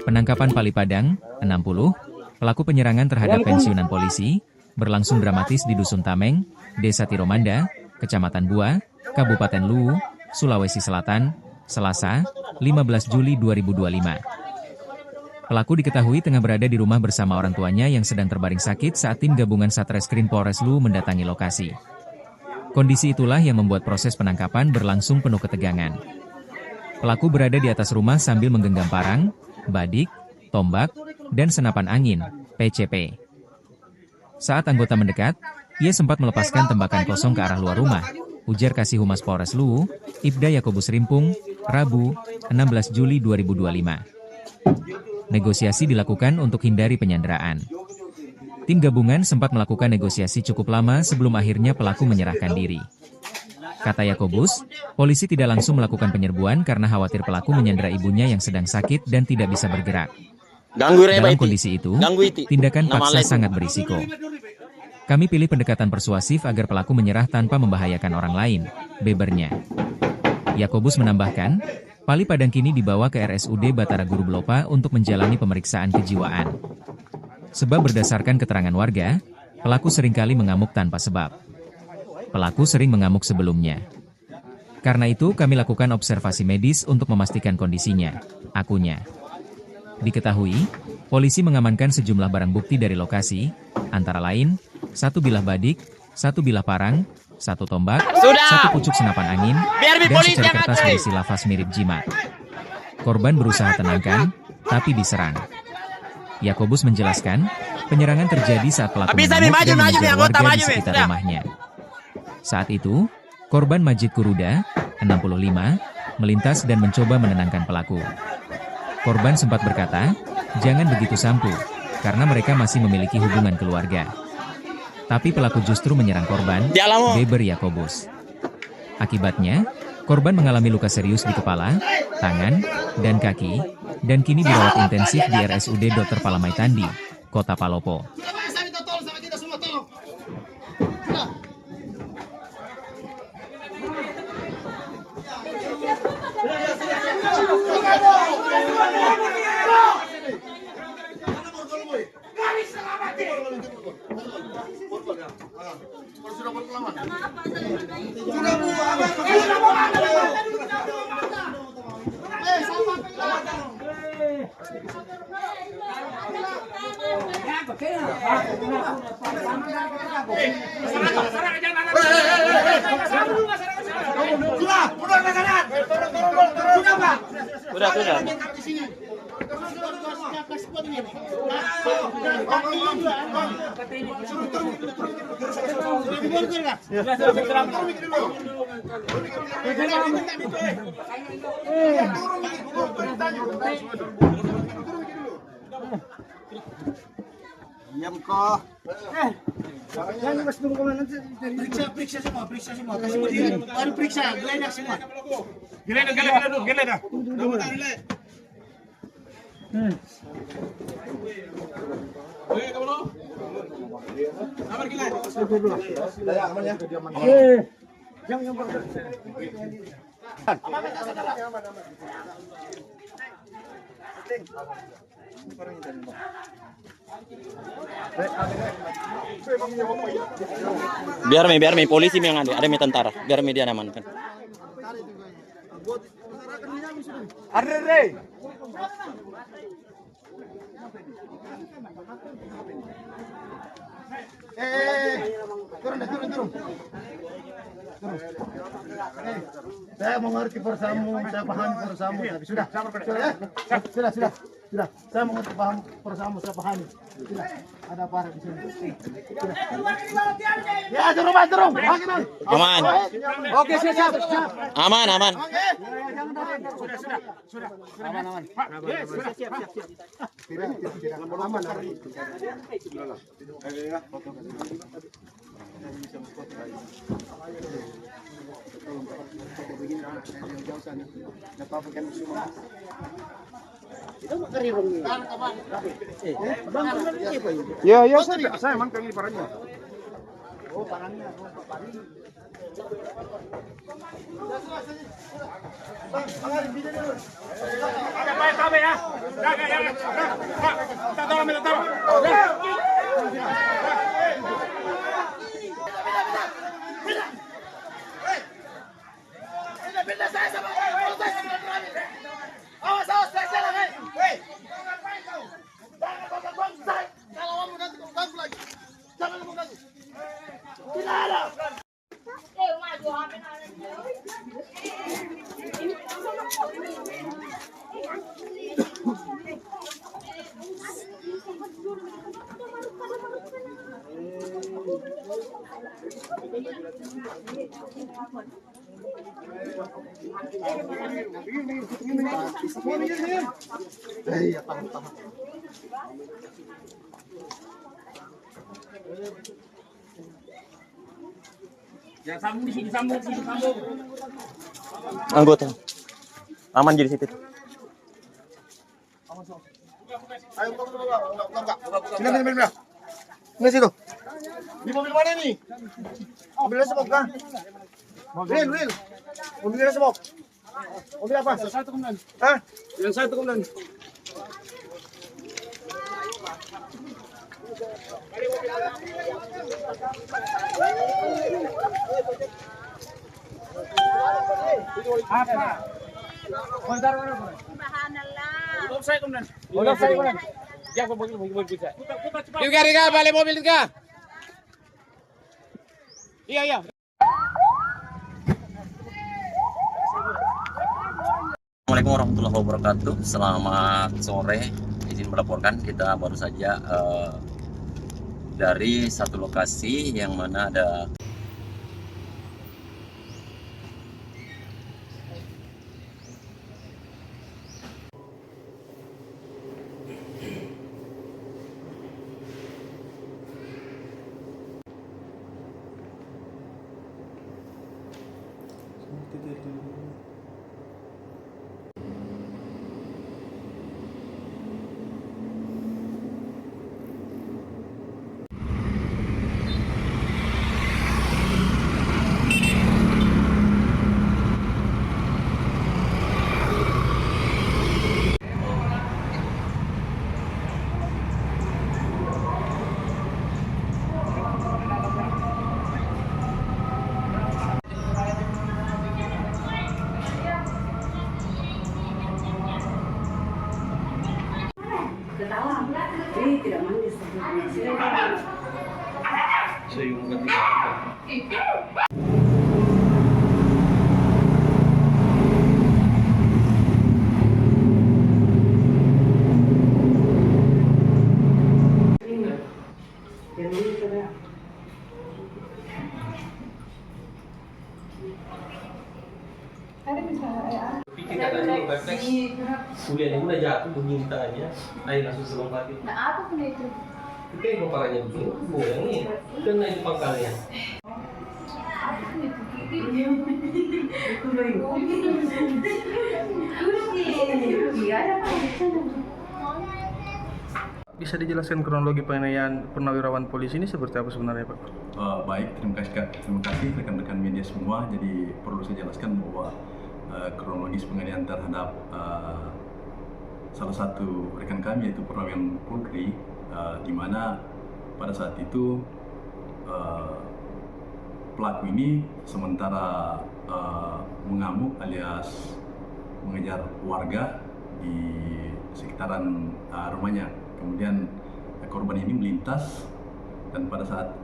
Penangkapan Pali Padang, 60, pelaku penyerangan terhadap pensiunan polisi, berlangsung dramatis di Dusun Tameng, Desa Tiromanda, Kecamatan Bua, Kabupaten Luwu, Sulawesi Selatan, Selasa, 15 Juli 2025. Pelaku diketahui tengah berada di rumah bersama orang tuanya yang sedang terbaring sakit saat tim gabungan Satreskrim Polres Luwu mendatangi lokasi. Kondisi itulah yang membuat proses penangkapan berlangsung penuh ketegangan. Pelaku berada di atas rumah sambil menggenggam parang, badik, tombak, dan senapan angin, PCP. Saat anggota mendekat, ia sempat melepaskan tembakan kosong ke arah luar rumah, ujar Kasih Humas Polres Luwu, Ibda Yakobus Rimpung, Rabu, 16 Juli 2025. Negosiasi dilakukan untuk hindari penyanderaan. Tim gabungan sempat melakukan negosiasi cukup lama sebelum akhirnya pelaku menyerahkan diri. Kata Yakobus, polisi tidak langsung melakukan penyerbuan karena khawatir pelaku menyandera ibunya yang sedang sakit dan tidak bisa bergerak. Dalam kondisi itu, tindakan paksa sangat berisiko. Kami pilih pendekatan persuasif agar pelaku menyerah tanpa membahayakan orang lain, bebernya. Yakobus menambahkan, Pali Padang kini dibawa ke RSUD Batara Guru Belopa untuk menjalani pemeriksaan kejiwaan. Sebab berdasarkan keterangan warga, pelaku seringkali mengamuk tanpa sebab. Pelaku sering mengamuk sebelumnya. Karena itu kami lakukan observasi medis untuk memastikan kondisinya, akunya. Diketahui, polisi mengamankan sejumlah barang bukti dari lokasi, antara lain, 1 bilah badik, 1 bilah parang, 1 tombak, 1 pucuk senapan angin, dan secari kertas berisi lafaz mirip jimat. Korban berusaha tenangkan, tapi diserang. Yakobus menjelaskan, penyerangan terjadi saat pelaku mengamuk dan mengejar warga di sekitar rumahnya. Saat itu, korban Majid Kuruda, 65, melintas dan mencoba menenangkan pelaku. Korban sempat berkata, jangan begitu sampu, karena mereka masih memiliki hubungan keluarga. Tapi pelaku justru menyerang korban, beber Yakobus. Akibatnya, korban mengalami luka serius di kepala, tangan, dan kaki, dan kini dirawat intensif di RSUD Dr. Palamai Tandi, Kota Palopo. Sudah. Diam kok. Jangan mas tunggu nanti periksa semua. Kasih berdiri. Baru periksa, geledah semua. Geledah. Biar mi polisi yang ada mi tentara, biar media amankan. Turun. Saya mengerti persamu, saya pahami persamu. Tapi sudah. Saya mengerti paham persamu, saya pahami. Sudah. Ada apa di sini? Sudah. Ya, turun. Aman. Oke, siap. Aman. Sudah. Aman. Siap. Tidak aman. Ya, saya emang pengen parahnya. Oh, parangnya. Bang, pangarin video dulu. Ada baik kami ya. Kita tolong minta tolong. Pindah saya sama awas, saya jalan, hei. Jangan ganggu saya. Kalau kamu nanti ganggu lagi. Jangan kamu ganggu. Tidak ada. Iya, tahan. Ya sambung di sini, sambung. Anggota. Aman jadi situ. Ayo, buka. Pindah. Ini situ. Di mobil mana nih? Mobilnya semok kan? Real. Mobilnya semok. Mobil apa? Yang satu kemudian. Hah? Yang satu kemudian. Dirga, balik mobil Dirga. Iya. Assalamualaikum warahmatullahi wabarakatuh. Selamat sore. Izin melaporkan, kita baru saja dari satu lokasi yang mana ada tidak manis. Pikir katanya konteks kuliahnya udah jatuh bunyi tangannya, air langsung selompatin. Nah, apa pun itu? Itu yang kepalanya begini, goyangnya, kan itu pangkalnya. Apa pun itu? Itu baru. Iya, ada apa? Bisa dijelaskan kronologi penganiayaan purnawirawan polisi ini seperti apa sebenarnya, Pak? Baik, terima kasih rekan-rekan media semua. Jadi perlu saya jelaskan bahwa kronologis penganiayaan terhadap salah satu rekan kami yaitu Purnawiran Polri, di mana pada saat itu pelaku ini sementara mengamuk alias mengejar warga di sekitaran rumahnya. Kemudian korban ini melintas, dan pada saat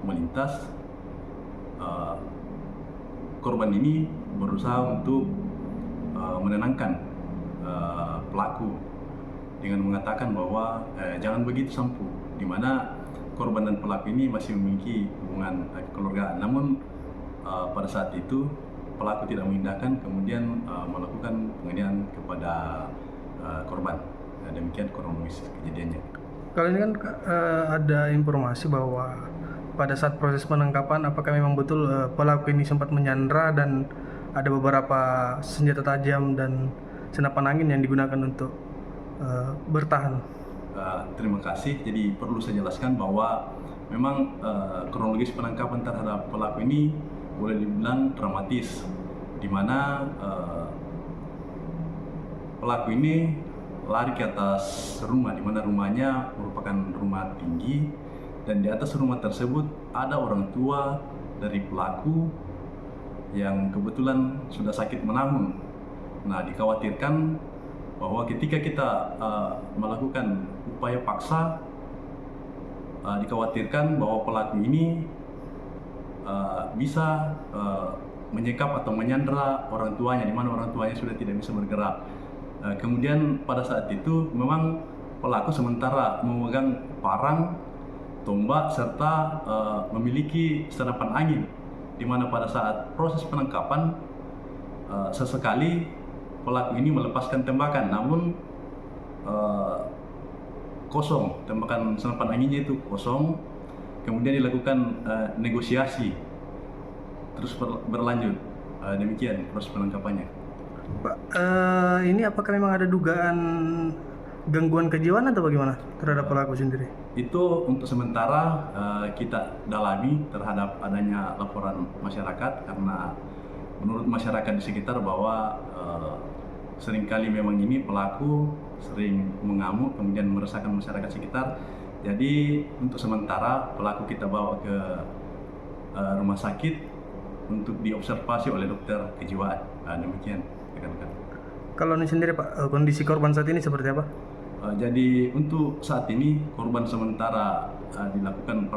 melintas korban ini berusaha untuk menenangkan pelaku dengan mengatakan bahwa jangan begitu Sampu, di mana korban dan pelaku ini masih memiliki hubungan kekeluargaan. Namun pada saat itu pelaku tidak mengindahkan, kemudian melakukan penganiayaan kepada korban. Demikian kronologis kejadiannya. Kali ini kan ada informasi bahwa pada saat proses penangkapan, apakah memang betul pelaku ini sempat menyandra dan ada beberapa senjata tajam dan senapan angin yang digunakan untuk bertahan? terima kasih. Jadi perlu saya jelaskan bahwa memang kronologis penangkapan terhadap pelaku ini boleh dibilang dramatis, di mana pelaku ini lari ke atas rumah, di mana rumahnya merupakan rumah tinggi, dan di atas rumah tersebut ada orang tua dari pelaku yang kebetulan sudah sakit menahun. Nah, dikhawatirkan bahwa ketika kita melakukan upaya paksa, dikhawatirkan bahwa pelaku ini bisa menyekap atau menyandra orang tuanya, di mana orang tuanya sudah tidak bisa bergerak. Kemudian pada saat itu memang pelaku sementara memegang parang, tombak, serta memiliki senapan angin, di mana pada saat proses penangkapan sesekali pelaku ini melepaskan tembakan, namun kosong, tembakan senapan anginnya itu kosong. Kemudian dilakukan negosiasi, terus berlanjut. Demikian proses penangkapannya. Pak, ini apakah memang ada dugaan gangguan kejiwaan atau bagaimana terhadap pelaku sendiri? Itu untuk sementara kita dalami terhadap adanya laporan masyarakat, karena menurut masyarakat di sekitar bahwa seringkali memang ini pelaku sering mengamuk kemudian meresahkan masyarakat sekitar. Jadi untuk sementara pelaku kita bawa ke rumah sakit untuk diobservasi oleh dokter kejiwaan. Demikian rekan-rekan. Kalau ini sendiri Pak, kondisi korban saat ini seperti apa? Jadi untuk saat ini korban sementara dilakukan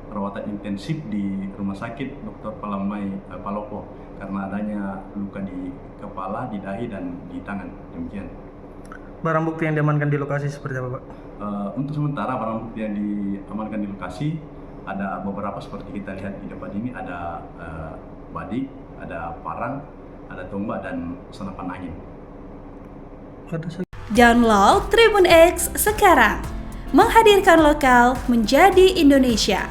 perawatan intensif di Rumah Sakit Dr. Palamai Palopo karena adanya luka di kepala, di dahi, dan di tangan. Demikian. Barang bukti yang diamankan di lokasi seperti apa, Pak? Untuk sementara barang bukti yang diamankan di lokasi ada beberapa seperti kita lihat di depan ini, ada badik, ada parang, ada tombak, dan senapan angin. Download Tribun X sekarang, menghadirkan lokal menjadi Indonesia.